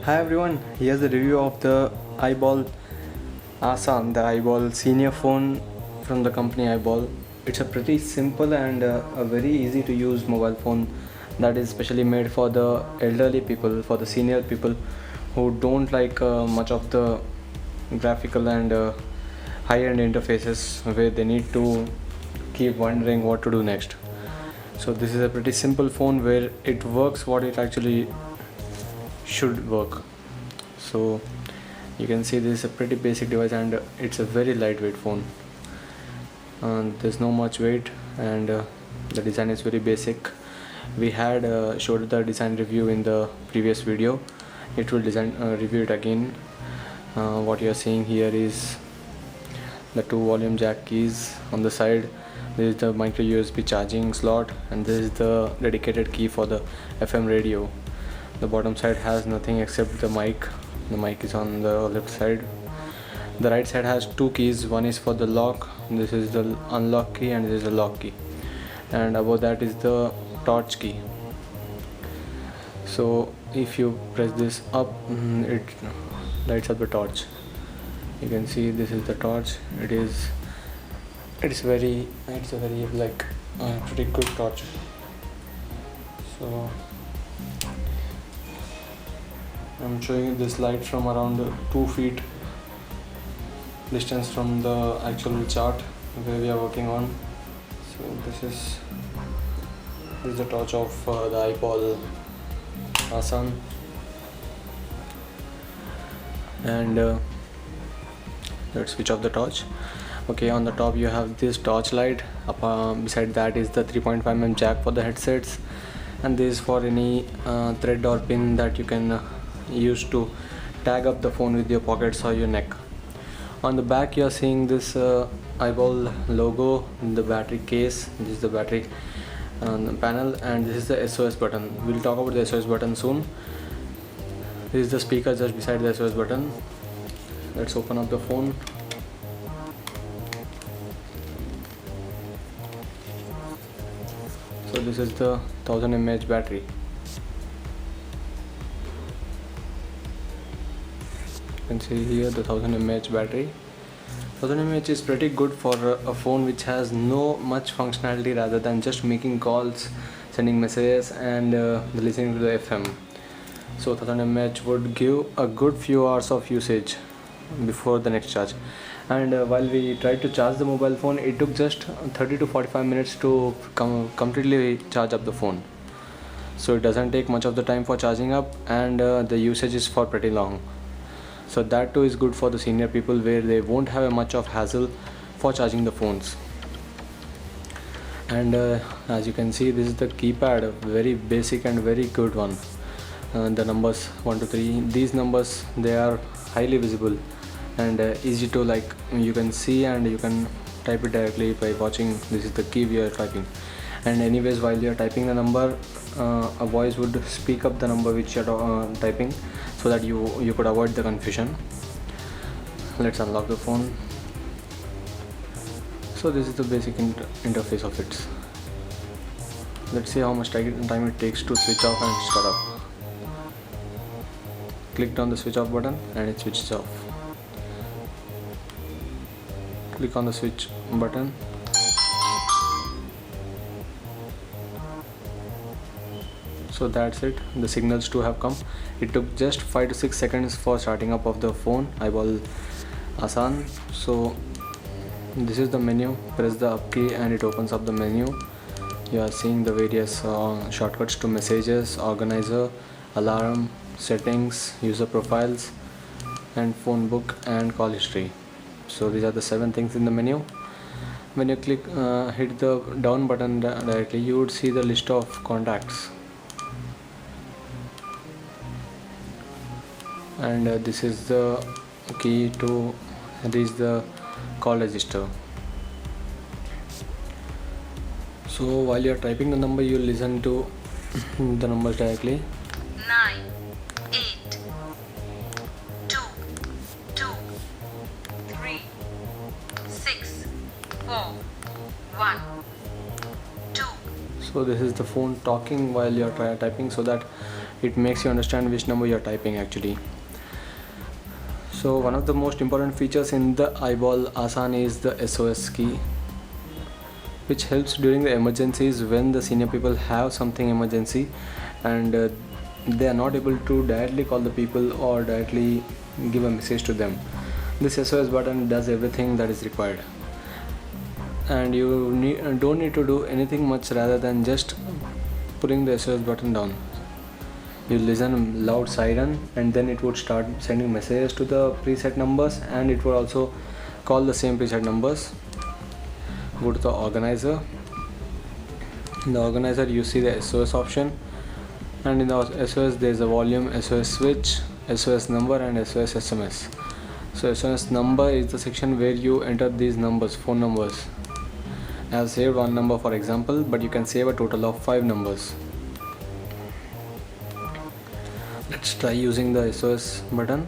Hi everyone, here's the review of the Eyeball Asan, the Eyeball senior phone from the company Eyeball. It's a pretty simple and a very easy to use mobile phone that is specially made for the elderly people, for the senior people who don't like much of the graphical and high-end interfaces where they need to keep wondering what to do next. So this is a pretty simple phone where it works what it actually should work. So you can see this is a pretty basic device and it's a very lightweight phone. There's no much weight and the design is very basic. We had showed the design review in the previous video. It will review it again. What you are seeing here is the two volume jack keys on the side. This is the micro USB charging slot and this is the dedicated key for the FM radio. The bottom side has nothing except the mic. The mic is on the left side. The right side has two keys. One is for the lock. This is the unlock key and this is the lock key. And above that is the torch key. So if you press this up, it lights up the torch. You can see this is the torch. It's a very like pretty good torch. So I'm showing you this light from around 2 feet distance from the actual chart where we are working on. So this is the torch of the Eyeball Asan, and let's switch off the torch. Okay, on the top you have this torch light. Beside that is the 3.5mm jack for the headsets, and this is for any thread or pin that you can use to tag up the phone with your pockets or your neck. On the back you are seeing this Eyeball logo in the battery case. This is the battery panel and this is the SOS button. We'll talk about the SOS button soon. This is the speaker just beside the SOS button. Let's open up the phone. So this is the 1000 mAh battery. You can see here the 1000 mAh battery. 1000 mAh is pretty good for a phone which has no much functionality rather than just making calls, sending messages and listening to the FM. So 1000 mAh would give a good few hours of usage before the next charge. And while we tried to charge the mobile phone, it took just 30 to 45 minutes to completely charge up the phone. So it doesn't take much of the time for charging up, and the usage is for pretty long. So that too is good for the senior people where they won't have much of hassle for charging the phones. And as you can see, this is the keypad, very basic and very good one. The numbers 1 to 3, these numbers, they are highly visible and easy to, like, you can see and you can type it directly by watching. This is the key we are typing, and anyways while you are typing the number, a voice would speak up the number which you are typing, so that you could avoid the confusion. Let's unlock the phone. So this is the basic interface of it. Let's see how much time it takes to switch off and start up. Click on the switch off button and it switches off. Click on the switch button. So that's it, the signals too have come. It took just 5 to 6 seconds for starting up of the phone, Eyeball Asan. So this is the menu. Press the up key and it opens up the menu. You are seeing the various shortcuts to messages, organizer, alarm, settings, user profiles, and phone book and call history. So these are the 7 things in the menu. When you hit the down button directly, you would see the list of contacts. And this is the key to reach the call register. So while you are typing the number, you listen to the numbers directly. 9 8 2 2 3 6 4 1 2. So this is the phone talking while you are typing, so that it makes you understand which number you're typing actually. So one of the most important features in the Eyeball Asan is the SOS key, which helps during the emergencies when the senior people have something emergency and they are not able to directly call the people or directly give a message to them. This SOS button does everything that is required, and you don't need to do anything much rather than just putting the SOS button down. You listen loud siren and then it would start sending messages to the preset numbers, and it would also call the same preset numbers. Go to the organizer. In the organizer you see the SOS option, and in the SOS there is a volume, SOS switch, SOS number and SOS SMS. So SOS number is the section where you enter these numbers, phone numbers. I have saved one number for example, but you can save a total of 5 numbers. Let's try using the SOS button.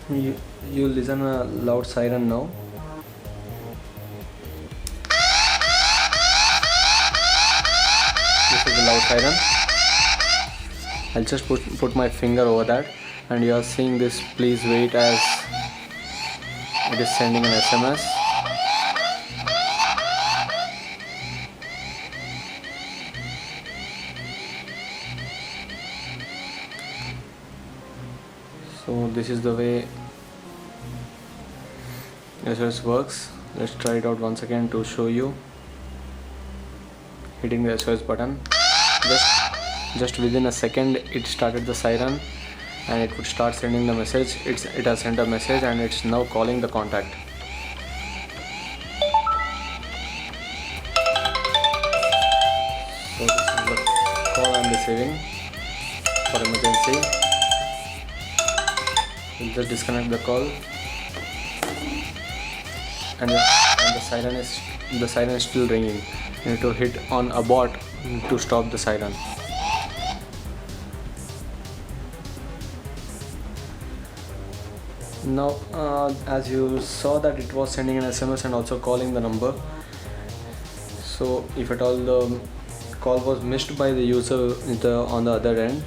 You listen a loud siren now. This is the loud siren. I'll just put my finger over that, and you are seeing this please wait as it is sending an SMS. So this is the way SOS works. Let's try it out once again to show you. Hitting the SOS button, just within a second it started the siren and it would start sending the message. It has sent a message and it's now calling the contact. So this is the call I'm receiving for emergency. We'll just disconnect the call, and the siren is still ringing. You need to hit on abort to stop the siren. Now as you saw that it was sending an SMS and also calling the number. So if at all the call was missed by the user on the other end,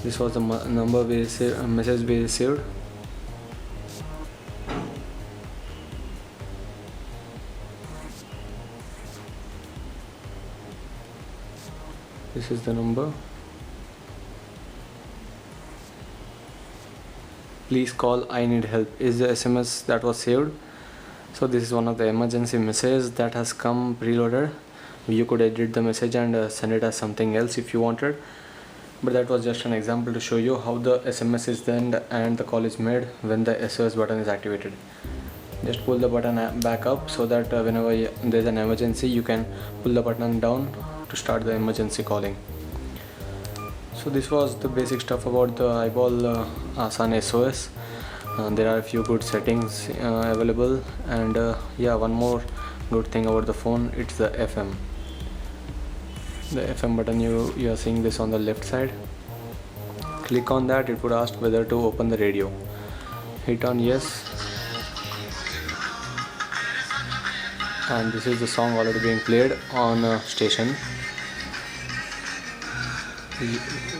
this was the number we received, message we received. This is the number. Please call, I need help is the SMS that was saved. So this is one of the emergency messages that has come preloaded. You could edit the message and send it as something else if you wanted, but that was just an example to show you how the SMS is sent and the call is made when the SOS button is activated. Just pull the button back up so that whenever there is an emergency you can pull the button down to start the emergency calling. So this was the basic stuff about the Eyeball Asan SOS. There are a few good settings available, and yeah, one more good thing about the phone, it's the FM. The FM button, you are seeing this on the left side. Click on that, it would ask whether to open the radio. Hit on yes, and this is the song already being played on station.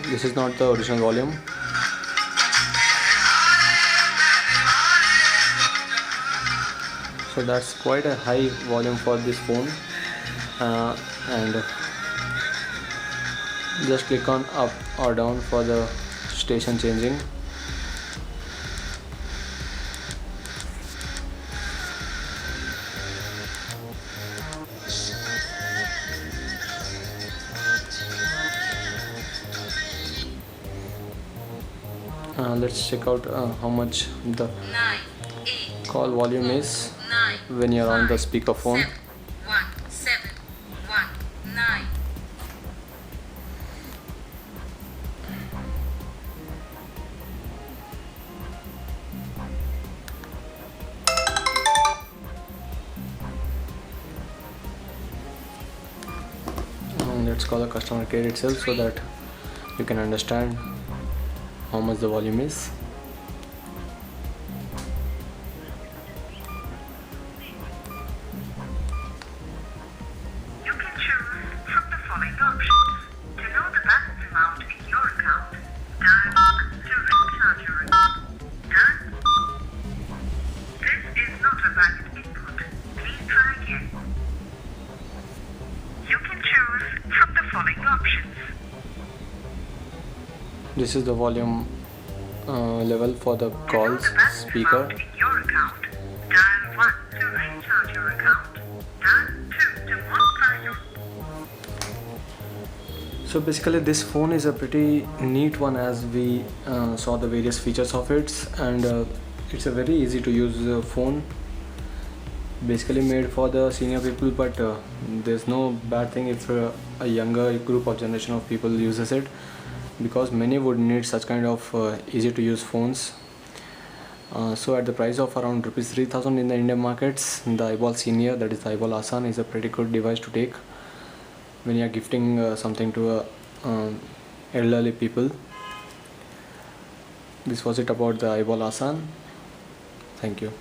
This is not the original volume. So that's quite a high volume for this phone, and just click on up or down for the station changing. Let's check out how much the 9, 8, call volume is 9, when you're on the speakerphone. 7, 1, 9. Let's call the customer care itself so that you can understand how much the volume is. You can choose from the following options. To know the back This is the volume level for the calls speaker. In your account, dial 1 to recharge your account. Dial 2 to modify your So basically this phone is a pretty neat one, as we saw the various features of it, and it's a very easy to use phone, basically made for the senior people, but there's no bad thing if a younger group or generation of people uses it, because many would need such kind of easy to use phones. So at the price of around rupees 3000 in the Indian markets, the iBall Senior, that is the iBall Asan, is a pretty good device to take when you are gifting something to elderly people. This was it about the iBall Asan. Thank you.